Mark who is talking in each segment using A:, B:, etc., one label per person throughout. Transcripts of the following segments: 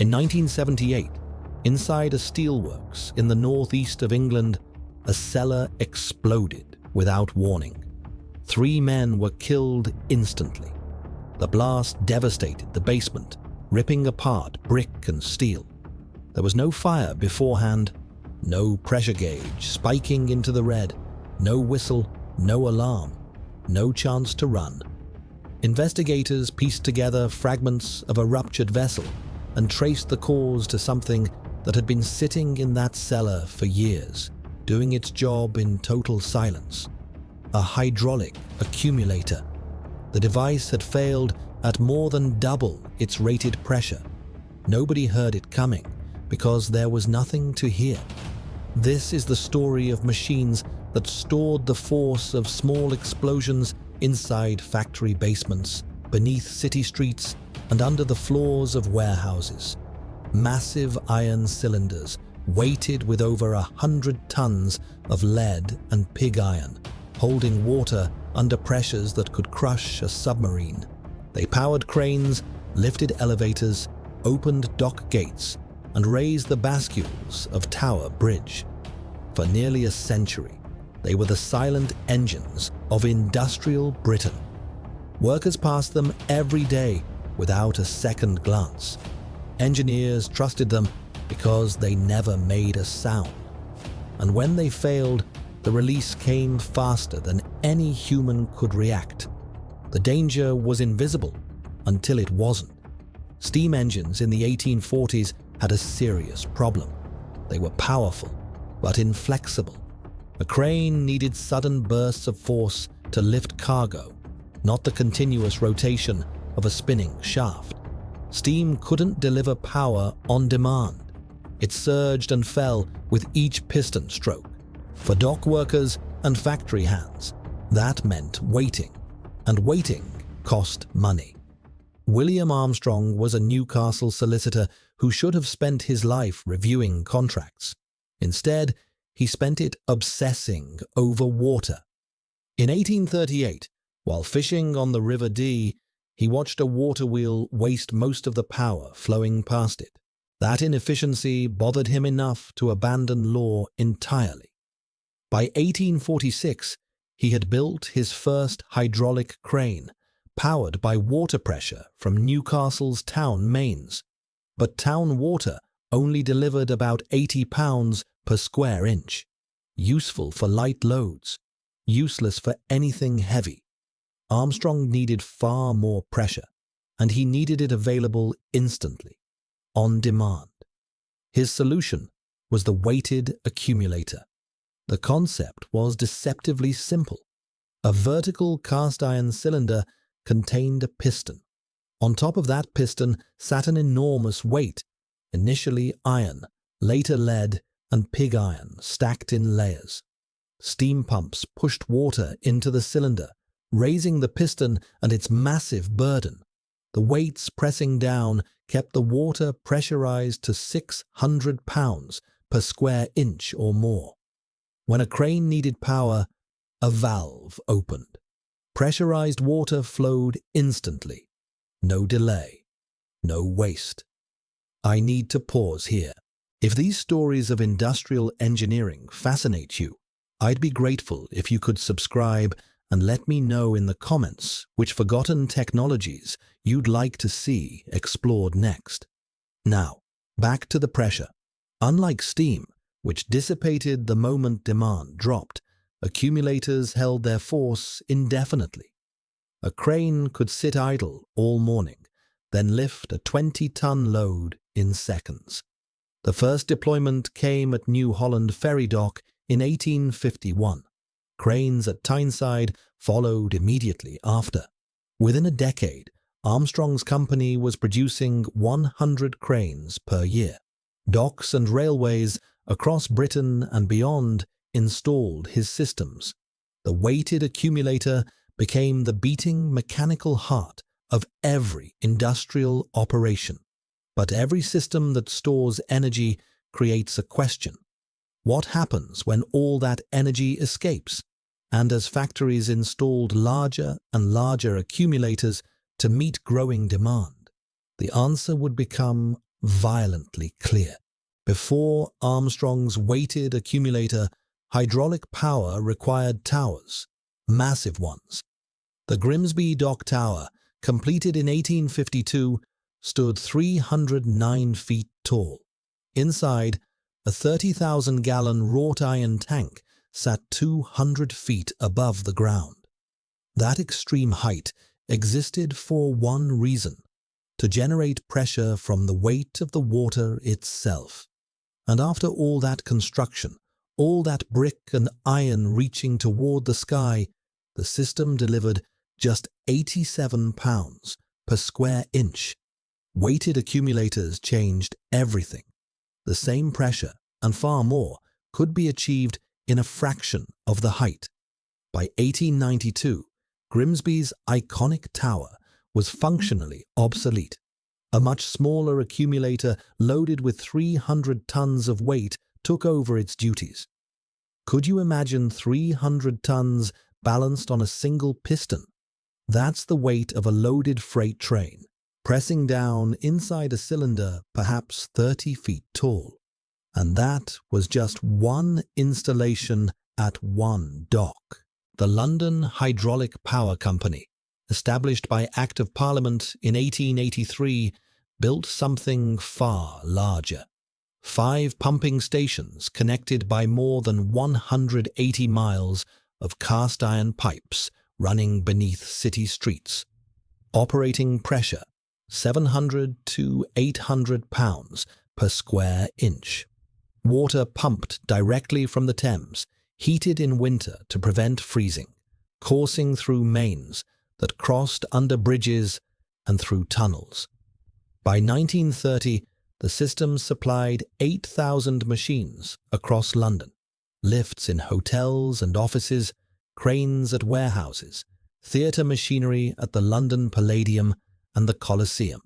A: In 1978, inside a steelworks in the northeast of England, a cellar exploded without warning. 3 men were killed instantly. The blast devastated the basement, ripping apart brick and steel. There was no fire beforehand, no pressure gauge spiking into the red, no whistle, no alarm, no chance to run. Investigators pieced together fragments of a ruptured vessel and traced the cause to something that had been sitting in that cellar for years, doing its job in total silence. A hydraulic accumulator. The device had failed at more than double its rated pressure. Nobody heard it coming because there was nothing to hear. This is the story of machines that stored the force of small explosions inside factory basements, beneath city streets, and under the floors of warehouses. Massive iron cylinders, weighted with over 100 tons of lead and pig iron, holding water under pressures that could crush a submarine. They powered cranes, lifted elevators, opened dock gates, and raised the bascules of Tower Bridge. For nearly a century, they were the silent engines of industrial Britain. Workers passed them every day without a second glance. Engineers trusted them because they never made a sound. And when they failed, the release came faster than any human could react. The danger was invisible until it wasn't. Steam engines in the 1840s had a serious problem. They were powerful, but inflexible. A crane needed sudden bursts of force to lift cargo, not the continuous rotation of a spinning shaft. Steam couldn't deliver power on demand. It surged and fell with each piston stroke. For dock workers and factory hands, that meant waiting, and waiting cost money. William Armstrong was a Newcastle solicitor who should have spent his life reviewing contracts. Instead, he spent it obsessing over water. In 1838, while fishing on the River Dee, he watched a water wheel waste most of the power flowing past it. That inefficiency bothered him enough to abandon law entirely. By 1846, he had built his first hydraulic crane, powered by water pressure from Newcastle's town mains. But town water only delivered about 80 pounds per square inch. Useful for light loads, useless for anything heavy. Armstrong needed far more pressure, and he needed it available instantly, on demand. His solution was the weighted accumulator. The concept was deceptively simple. A vertical cast iron cylinder contained a piston. On top of that piston sat an enormous weight, initially iron, later lead and pig iron stacked in layers. Steam pumps pushed water into the cylinder, raising the piston and its massive burden. The weights pressing down kept the water pressurized to 600 pounds per square inch or more. When a crane needed power, a valve opened. Pressurized water flowed instantly. No delay, no waste. I need to pause here. If these stories of industrial engineering fascinate you, I'd be grateful if you could subscribe and let me know in the comments which forgotten technologies you'd like to see explored next. Now, back to the pressure. Unlike steam, which dissipated the moment demand dropped, accumulators held their force indefinitely. A crane could sit idle all morning, then lift a 20-ton load in seconds. The first deployment came at New Holland Ferry Dock in 1851. Cranes at Tyneside followed immediately after. Within a decade, Armstrong's company was producing 100 cranes per year. Docks and railways across Britain and beyond installed his systems. The weighted accumulator became the beating mechanical heart of every industrial operation. But every system that stores energy creates a question. What happens when all that energy escapes? And as factories installed larger and larger accumulators to meet growing demand, the answer would become violently clear. Before Armstrong's weighted accumulator, hydraulic power required towers, massive ones. The Grimsby Dock Tower, completed in 1852, stood 309 feet tall. Inside, a 30,000-gallon wrought-iron tank sat 200 feet above the ground. That extreme height existed for one reason: to generate pressure from the weight of the water itself. And after all that construction, all that brick and iron reaching toward the sky, the system delivered just 87 pounds per square inch. Weighted accumulators changed everything. The same pressure, and far more, could be achieved in a fraction of the height. By 1892, Grimsby's iconic tower was functionally obsolete. A much smaller accumulator loaded with 300 tons of weight took over its duties. Could you imagine 300 tons balanced on a single piston? That's the weight of a loaded freight train, pressing down inside a cylinder perhaps 30 feet tall. And that was just one installation at one dock. The London Hydraulic Power Company, established by Act of Parliament in 1883, built something far larger. 5 pumping stations connected by more than 180 miles of cast iron pipes running beneath city streets. Operating pressure 700 to 800 pounds per square inch. Water pumped directly from the Thames, heated in winter to prevent freezing, coursing through mains that crossed under bridges and through tunnels. By 1930, the system supplied 8,000 machines across London, lifts in hotels and offices, cranes at warehouses, theatre machinery at the London Palladium and the Colosseum,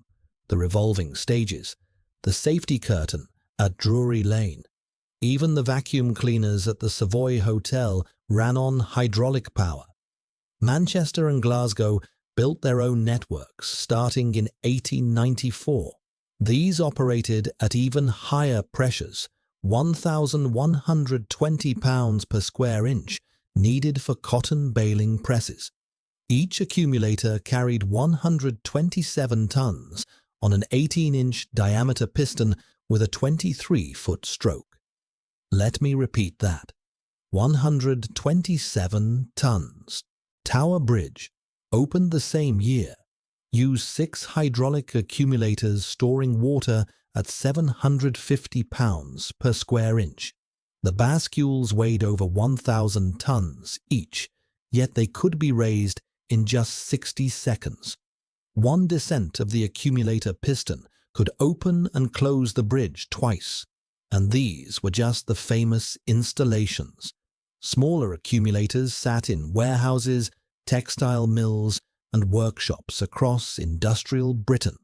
A: the revolving stages, the safety curtain at Drury Lane. Even the vacuum cleaners at the Savoy Hotel ran on hydraulic power. Manchester and Glasgow built their own networks starting in 1894. These operated at even higher pressures, 1,120 pounds per square inch, needed for cotton baling presses. Each accumulator carried 127 tons on an 18-inch diameter piston with a 23-foot stroke. Let me repeat that. 127 tons. Tower Bridge, opened the same year, used 6 hydraulic accumulators storing water at 750 pounds per square inch. The bascules weighed over 1,000 tons each, yet they could be raised in just 60 seconds. One descent of the accumulator piston could open and close the bridge twice, and these were just the famous installations. Smaller accumulators sat in warehouses, textile mills, and workshops across industrial Britain.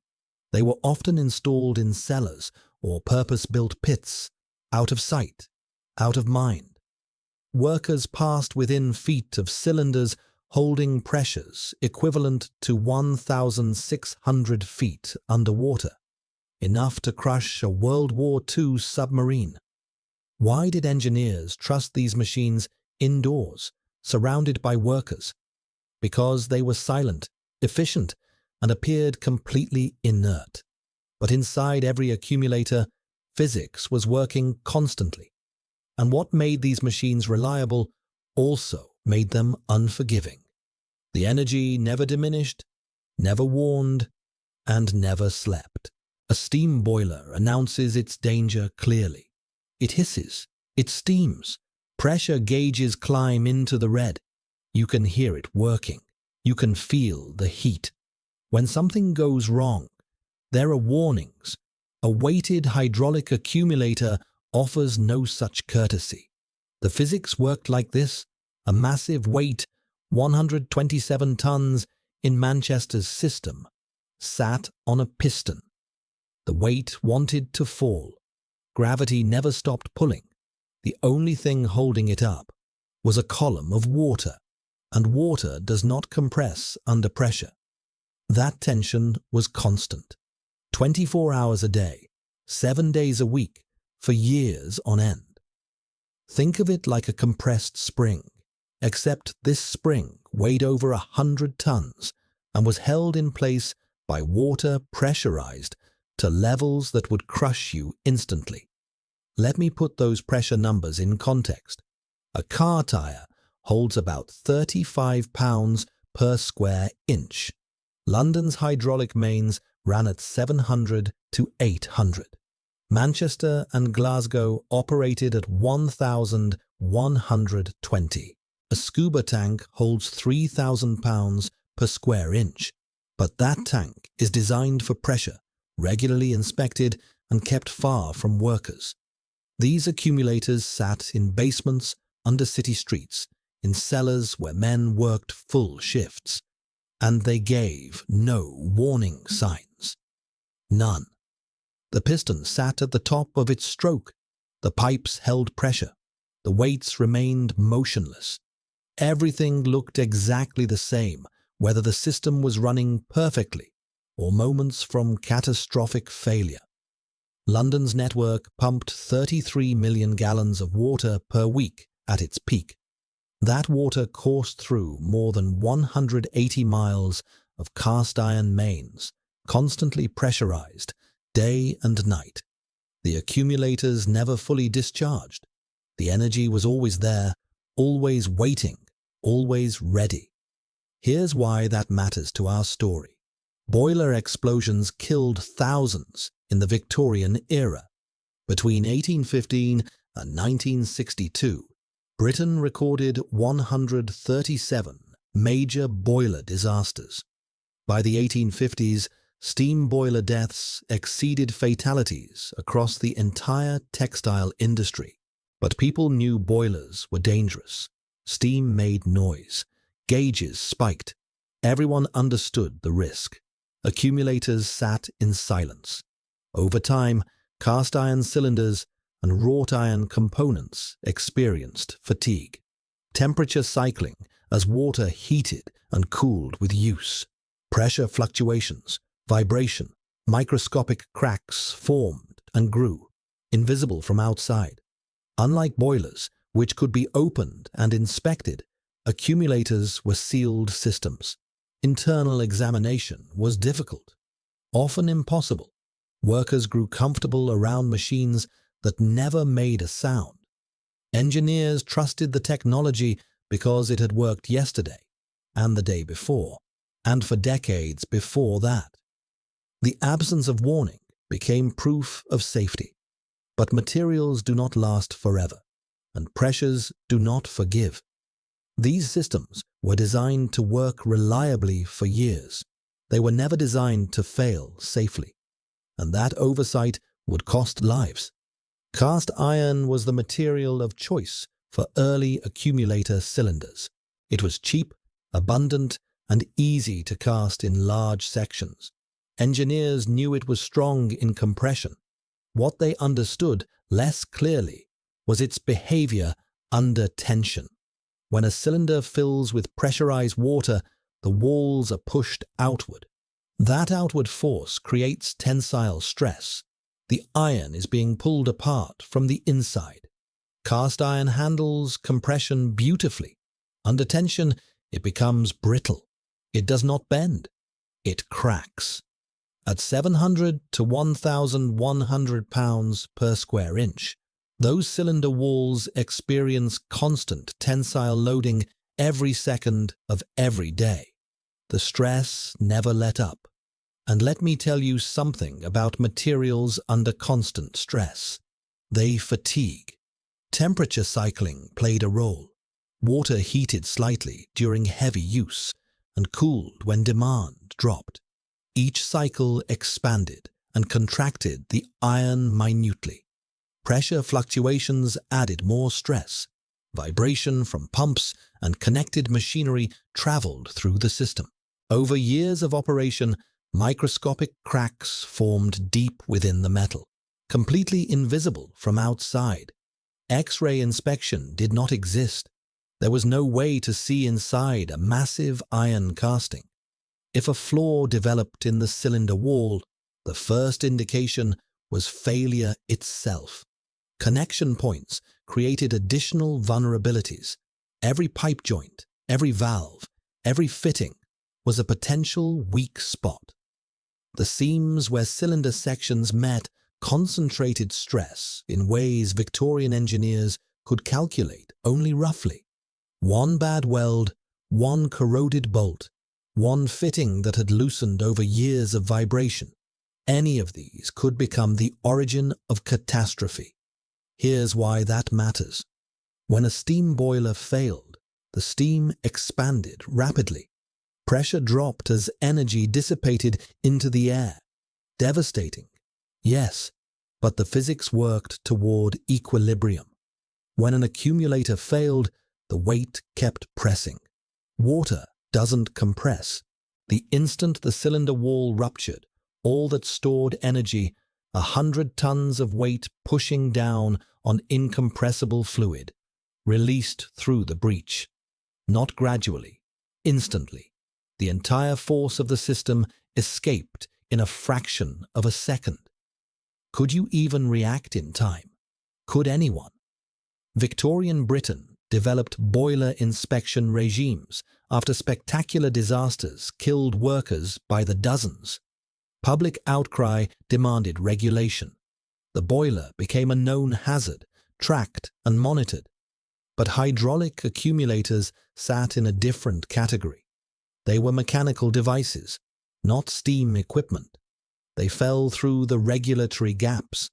A: They were often installed in cellars or purpose-built pits, out of sight, out of mind. Workers passed within feet of cylinders holding pressures equivalent to 1,600 feet underwater, enough to crush a World War II submarine. Why did engineers trust these machines indoors, surrounded by workers? Because they were silent, efficient, and appeared completely inert. But inside every accumulator, physics was working constantly. And what made these machines reliable also made them unforgiving. The energy never diminished, never warned, and never slept. A steam boiler announces its danger clearly. It hisses, it steams, pressure gauges climb into the red. You can hear it working. You can feel the heat. When something goes wrong, there are warnings. A weighted hydraulic accumulator offers no such courtesy. The physics worked like this: a massive weight, 127 tons, in Manchester's system, sat on a piston. The weight wanted to fall. Gravity never stopped pulling. The only thing holding it up was a column of water, and water does not compress under pressure. That tension was constant. 24 hours a day, 7 days a week, for years on end. Think of it like a compressed spring, except this spring weighed over 100 tons and was held in place by water pressurized to levels that would crush you instantly. Let me put those pressure numbers in context. A car tire holds about 35 pounds per square inch. London's hydraulic mains ran at 700 to 800. Manchester and Glasgow operated at 1,120. A scuba tank holds 3,000 pounds per square inch, but that tank is designed for pressure, regularly inspected and kept far from workers. These accumulators sat in basements under city streets, in cellars where men worked full shifts, and they gave no warning signs. None. The piston sat at the top of its stroke. The pipes held pressure. The weights remained motionless. Everything looked exactly the same, whether the system was running perfectly or moments from catastrophic failure. London's network pumped 33 million gallons of water per week at its peak. That water coursed through more than 180 miles of cast iron mains, constantly pressurized, day and night. The accumulators never fully discharged. The energy was always there, always waiting, always ready. Here's why that matters to our story. Boiler explosions killed thousands in the Victorian era. Between 1815 and 1962, Britain recorded 137 major boiler disasters. By the 1850s, steam boiler deaths exceeded fatalities across the entire textile industry. But people knew boilers were dangerous. Steam made noise. Gauges spiked. Everyone understood the risk. Accumulators sat in silence. Over time, cast iron cylinders and wrought iron components experienced fatigue. Temperature cycling as water heated and cooled with use. Pressure fluctuations, vibration, microscopic cracks formed and grew, invisible from outside. Unlike boilers, which could be opened and inspected, accumulators were sealed systems. Internal examination was difficult, often impossible. Workers grew comfortable around machines that never made a sound. Engineers trusted the technology because it had worked yesterday, and the day before, and for decades before that. The absence of warning became proof of safety. But materials do not last forever, and pressures do not forgive. These systems were designed to work reliably for years. They were never designed to fail safely, and that oversight would cost lives. Cast iron was the material of choice for early accumulator cylinders. It was cheap, abundant, and easy to cast in large sections. Engineers knew it was strong in compression. What they understood less clearly was its behavior under tension. When a cylinder fills with pressurized water, the walls are pushed outward. That outward force creates tensile stress. The iron is being pulled apart from the inside. Cast iron handles compression beautifully. Under tension, it becomes brittle. It does not bend. It cracks. At 700 to 1,100 pounds per square inch, those cylinder walls experience constant tensile loading every second of every day. The stress never let up. And let me tell you something about materials under constant stress. They fatigue. Temperature cycling played a role. Water heated slightly during heavy use and cooled when demand dropped. Each cycle expanded and contracted the iron minutely. Pressure fluctuations added more stress. Vibration from pumps and connected machinery traveled through the system. Over years of operation, microscopic cracks formed deep within the metal, completely invisible from outside. X-ray inspection did not exist. There was no way to see inside a massive iron casting. If a flaw developed in the cylinder wall, the first indication was failure itself. Connection points created additional vulnerabilities. Every pipe joint, every valve, every fitting was a potential weak spot. The seams where cylinder sections met concentrated stress in ways Victorian engineers could calculate only roughly. One bad weld, one corroded bolt, one fitting that had loosened over years of vibration. Any of these could become the origin of catastrophe. Here's why that matters. When a steam boiler failed, the steam expanded rapidly. Pressure dropped as energy dissipated into the air. Devastating, yes, but the physics worked toward equilibrium. When an accumulator failed, the weight kept pressing. Water doesn't compress. The instant the cylinder wall ruptured, all that stored energy, 100 tons of weight pushing down on incompressible fluid, released through the breach. Not gradually, instantly. The entire force of the system escaped in a fraction of a second. Could you even react in time? Could anyone? Victorian Britain developed boiler inspection regimes after spectacular disasters killed workers by the dozens. Public outcry demanded regulation. The boiler became a known hazard, tracked and monitored. But hydraulic accumulators sat in a different category. They were mechanical devices, not steam equipment. They fell through the regulatory gaps.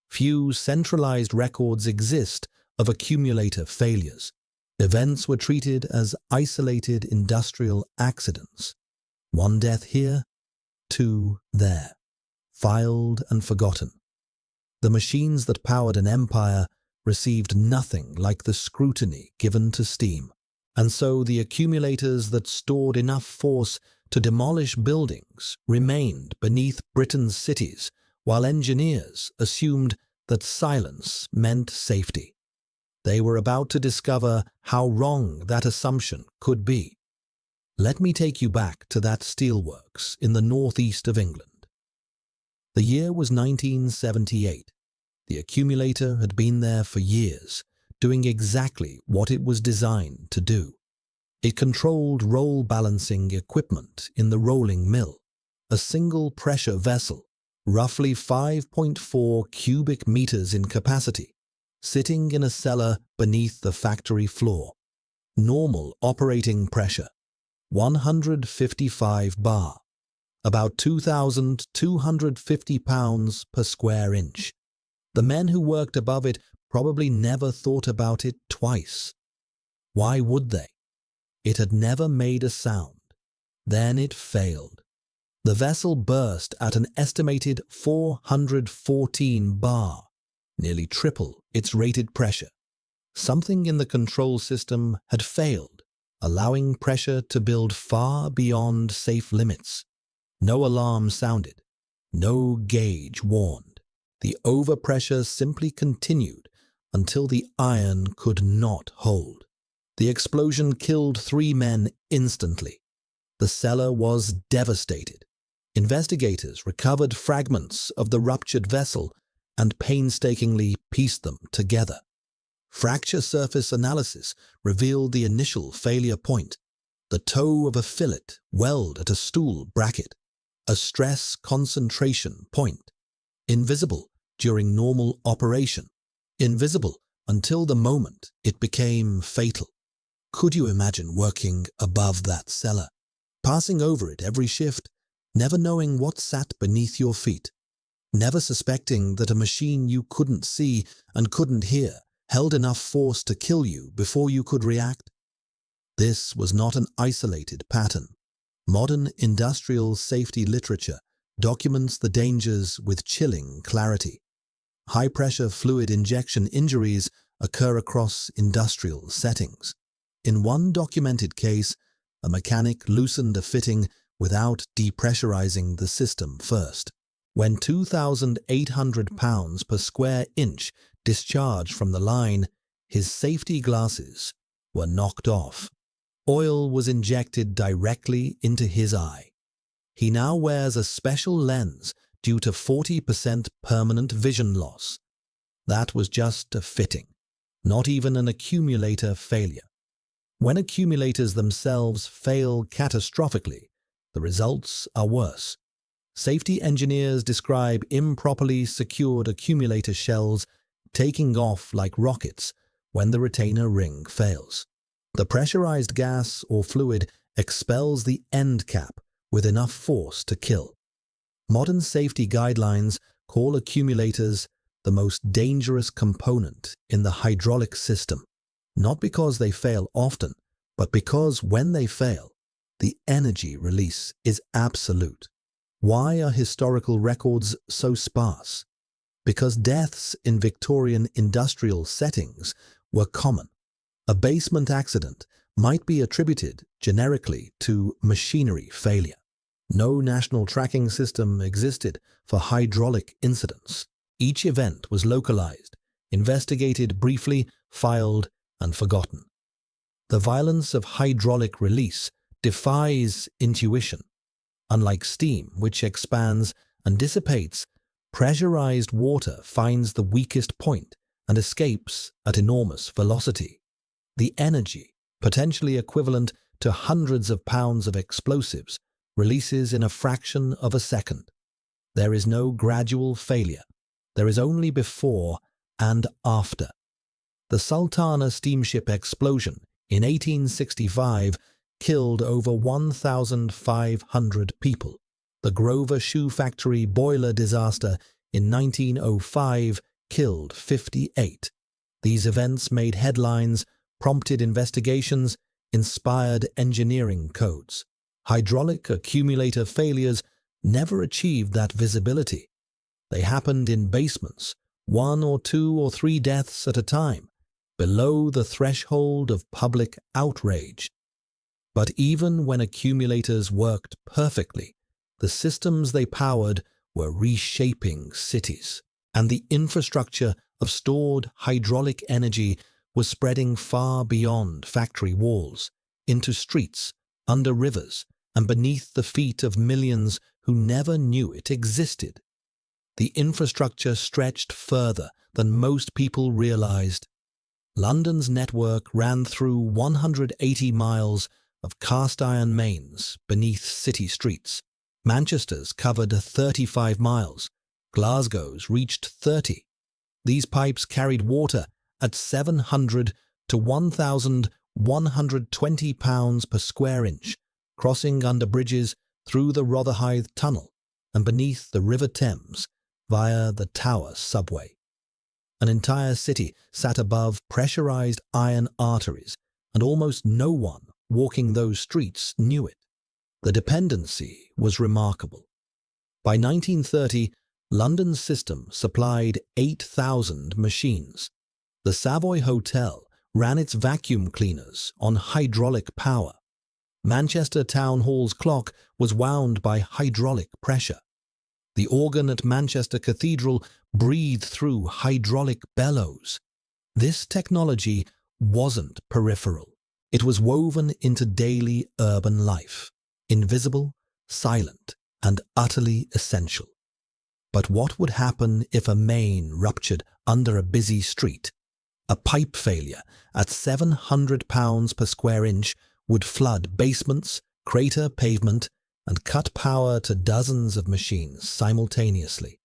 A: Few centralized records exist of accumulator failures. Events were treated as isolated industrial accidents. One death here, two there, filed and forgotten. The machines that powered an empire received nothing like the scrutiny given to steam. And so the accumulators that stored enough force to demolish buildings remained beneath Britain's cities, while engineers assumed that silence meant safety. They were about to discover how wrong that assumption could be. Let me take you back to that steelworks in the northeast of England. The year was 1978. The accumulator had been there for years, doing exactly what it was designed to do. It controlled roll balancing equipment in the rolling mill, a single pressure vessel, roughly 5.4 cubic meters in capacity, sitting in a cellar beneath the factory floor. Normal operating pressure, 155 bar, about 2,250 pounds per square inch. The men who worked above it probably never thought about it twice. Why would they? It had never made a sound. Then it failed. The vessel burst at an estimated 414 bar, nearly triple its rated pressure. Something in the control system had failed, allowing pressure to build far beyond safe limits. No alarm sounded. No gauge warned. The overpressure simply continued until the iron could not hold. The explosion killed 3 men instantly. The cellar was devastated. Investigators recovered fragments of the ruptured vessel and painstakingly pieced them together. Fracture surface analysis revealed the initial failure point, the toe of a fillet weld at a stool bracket, a stress concentration point, invisible during normal operation, invisible until the moment it became fatal. Could you imagine working above that cellar, passing over it every shift, never knowing what sat beneath your feet, never suspecting that a machine you couldn't see and couldn't hear held enough force to kill you before you could react? This was not an isolated pattern. Modern industrial safety literature documents the dangers with chilling clarity. High-pressure fluid injection injuries occur across industrial settings. In one documented case, a mechanic loosened a fitting without depressurizing the system first. When 2,800 pounds per square inch discharged from the line, his safety glasses were knocked off. Oil was injected directly into his eye. He now wears a special lens due to 40% permanent vision loss. That was just a fitting, not even an accumulator failure. When accumulators themselves fail catastrophically, the results are worse. Safety engineers describe improperly secured accumulator shells taking off like rockets when the retainer ring fails. The pressurized gas or fluid expels the end cap with enough force to kill. Modern safety guidelines call accumulators the most dangerous component in the hydraulic system, not because they fail often, but because when they fail, the energy release is absolute. Why are historical records so sparse? Because deaths in Victorian industrial settings were common. A basement accident might be attributed generically to machinery failure. No national tracking system existed for hydraulic incidents. Each event was localized, investigated briefly, filed, and forgotten. The violence of hydraulic release defies intuition. Unlike steam, which expands and dissipates, pressurized water finds the weakest point and escapes at enormous velocity. The energy, potentially equivalent to hundreds of pounds of explosives, releases in a fraction of a second. There is no gradual failure. There is only before and after. The Sultana steamship explosion in 1865 killed over 1,500 people. The Grover Shoe Factory boiler disaster in 1905 killed 58. These events made headlines, prompted investigations, inspired engineering codes. Hydraulic accumulator failures never achieved that visibility. They happened in basements, 1 or 2 or 3 deaths at a time, below the threshold of public outrage. But even when accumulators worked perfectly, the systems they powered were reshaping cities, and the infrastructure of stored hydraulic energy was spreading far beyond factory walls, into streets, under rivers, and beneath the feet of millions who never knew it existed. The infrastructure stretched further than most people realized. London's network ran through 180 miles of cast-iron mains beneath city streets. Manchester's covered 35 miles. Glasgow's reached 30. These pipes carried water at 700 to 1,120 pounds per square inch, crossing under bridges through the Rotherhithe Tunnel and beneath the River Thames via the Tower subway. An entire city sat above pressurized iron arteries, and almost no one walking those streets knew it. The dependency was remarkable. By 1930, London's system supplied 8,000 machines. The Savoy Hotel ran its vacuum cleaners on hydraulic power. Manchester Town Hall's clock was wound by hydraulic pressure. The organ at Manchester Cathedral breathed through hydraulic bellows. This technology wasn't peripheral. It was woven into daily urban life, invisible, silent, and utterly essential. But what would happen if a main ruptured under a busy street? A pipe failure at 700 pounds per square inch would flood basements, crater pavement, and cut power to dozens of machines simultaneously.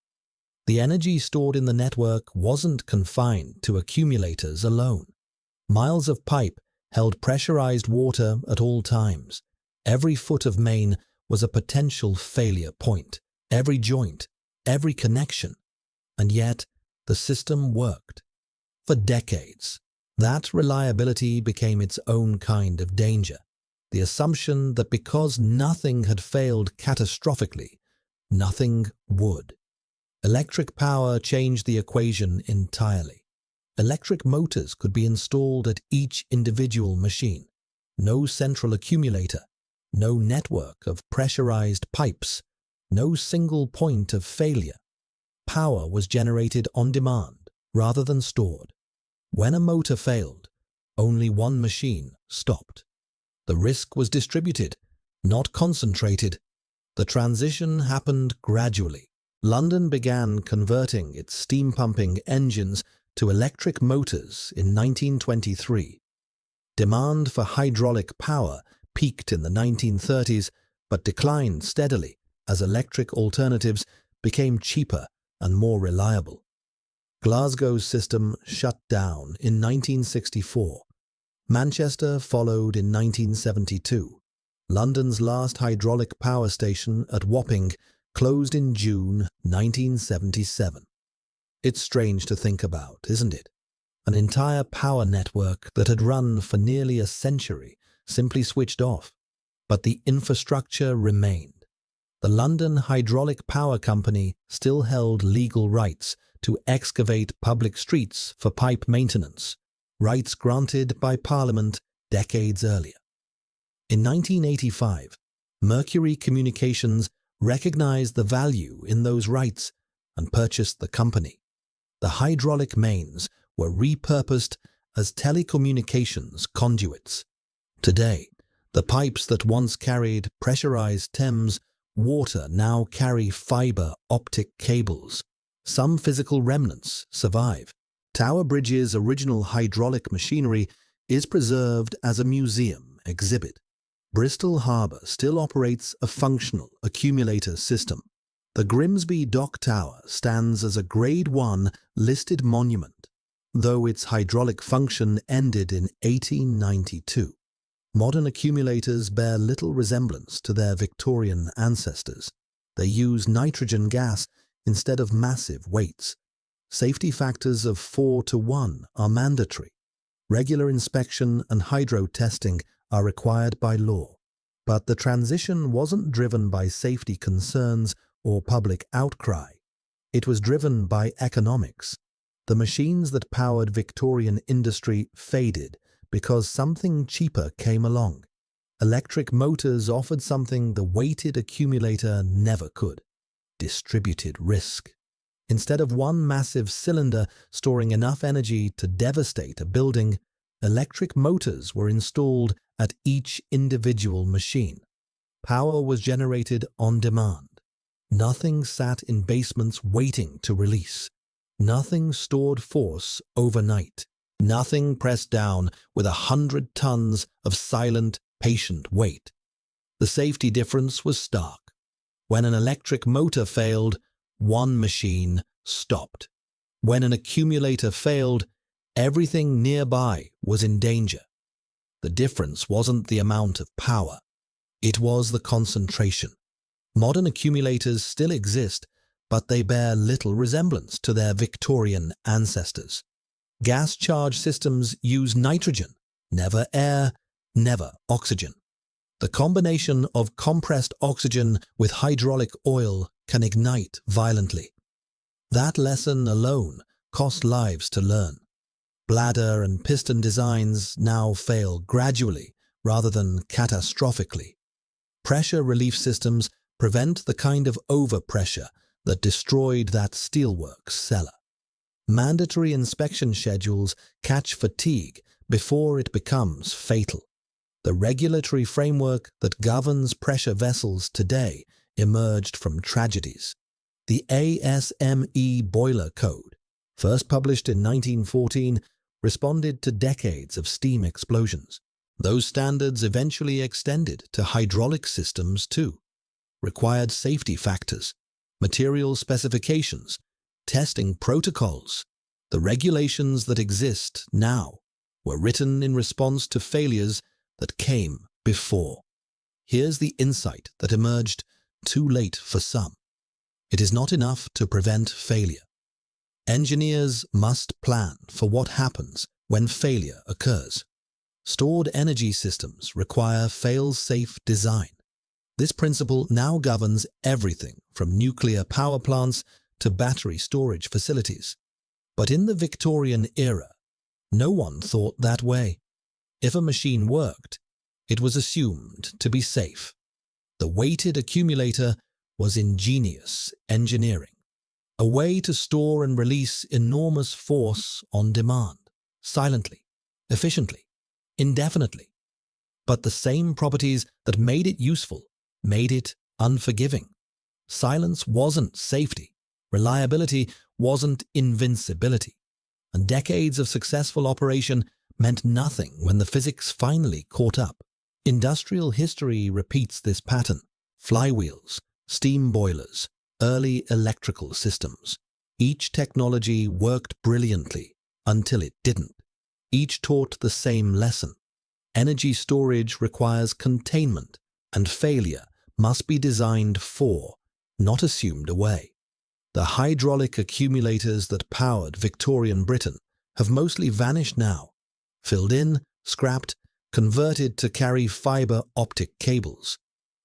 A: The energy stored in the network wasn't confined to accumulators alone. Miles of pipe held pressurized water at all times. Every foot of main was a potential failure point, every joint, every connection. And yet, the system worked. For decades, that reliability became its own kind of danger. The assumption that because nothing had failed catastrophically, nothing would. Electric power changed the equation entirely. Electric motors could be installed at each individual machine. No central accumulator, no network of pressurized pipes, no single point of failure. Power was generated on demand rather than stored. When a motor failed, only one machine stopped. The risk was distributed, not concentrated. The transition happened gradually, London began converting its steam-pumping engines to electric motors in 1923. Demand for hydraulic power peaked in the 1930s but declined steadily as electric alternatives became cheaper and more reliable. Glasgow's system shut down in 1964. Manchester followed in 1972. London's last hydraulic power station at Wapping closed in June 1977. It's strange to think about, isn't it? An entire power network that had run for nearly a century simply switched off, but the infrastructure remained. The London Hydraulic Power Company still held legal rights to excavate public streets for pipe maintenance, rights granted by Parliament decades earlier. In 1985, Mercury Communications recognized the value in those rights and purchased the company. The hydraulic mains were repurposed as telecommunications conduits. Today, the pipes that once carried pressurized Thames water now carry fiber optic cables. Some physical remnants survive. Tower Bridge's original hydraulic machinery is preserved as a museum exhibit. Bristol Harbour still operates a functional accumulator system. The Grimsby Dock Tower stands as a Grade 1 listed monument, though its hydraulic function ended in 1892. Modern accumulators bear little resemblance to their Victorian ancestors. They use nitrogen gas instead of massive weights. Safety factors of 4:1 are mandatory. Regular inspection and hydro testing are required by law. But the transition wasn't driven by safety concerns or public outcry. It was driven by economics. The machines that powered Victorian industry faded because something cheaper came along. Electric motors offered something the weighted accumulator never could: distributed risk. Instead of one massive cylinder storing enough energy to devastate a building, electric motors were installed at each individual machine. Power was generated on demand. Nothing sat in basements waiting to release. Nothing stored force overnight. Nothing pressed down with 100 tons of silent, patient weight. The safety difference was stark. When an electric motor failed, one machine stopped. When an accumulator failed, everything nearby was in danger. The difference wasn't the amount of power. It was the concentration. Modern accumulators still exist, but they bear little resemblance to their Victorian ancestors. Gas charge systems use nitrogen, never air, never oxygen. The combination of compressed oxygen with hydraulic oil can ignite violently. That lesson alone cost lives to learn. Bladder and piston designs now fail gradually rather than catastrophically. Pressure relief systems prevent the kind of overpressure that destroyed that steelworks cellar. Mandatory inspection schedules catch fatigue before it becomes fatal. The regulatory framework that governs pressure vessels today emerged from tragedies. The ASME Boiler Code, first published in 1914, responded to decades of steam explosions. Those standards eventually extended to hydraulic systems too. Required safety factors, material specifications, testing protocols. The regulations that exist now were written in response to failures that came before. Here's the insight that emerged too late for some. It is not enough to prevent failure. Engineers must plan for what happens when failure occurs. Stored energy systems require fail-safe design. This principle now governs everything from nuclear power plants to battery storage facilities. But in the Victorian era, no one thought that way. If a machine worked, it was assumed to be safe. The weighted accumulator was ingenious engineering, a way to store and release enormous force on demand, silently, efficiently, indefinitely. But the same properties that made it useful made it unforgiving. Silence wasn't safety. Reliability wasn't invincibility, and decades of successful operation meant nothing when the physics finally caught up. Industrial history repeats this pattern. Flywheels, steam boilers, early electrical systems. Each technology worked brilliantly until it didn't. Each taught the same lesson. Energy storage requires containment, and failure must be designed for, not assumed away. The hydraulic accumulators that powered Victorian Britain have mostly vanished now, filled in, scrapped, converted to carry fiber optic cables.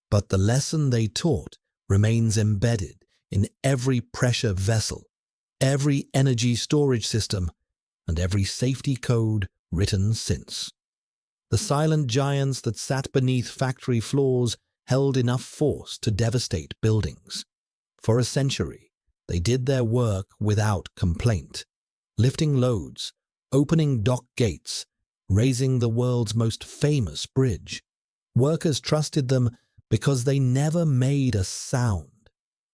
A: But the lesson they taught remains embedded in every pressure vessel, every energy storage system, and every safety code written since. The silent giants that sat beneath factory floors held enough force to devastate buildings. For a century, they did their work without complaint, lifting loads, opening dock gates, raising the world's most famous bridge. Workers trusted them because they never made a sound,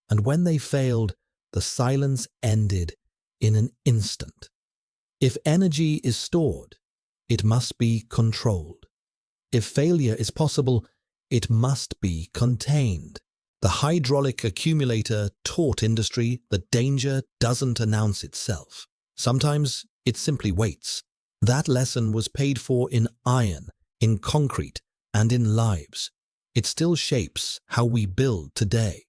A: and when they failed, the silence ended in an instant. If energy is stored, it must be controlled. If failure is possible, it must be contained. The hydraulic accumulator taught industry that danger doesn't announce itself. Sometimes it simply waits. That lesson was paid for in iron, in concrete, and in lives. It still shapes how we build today.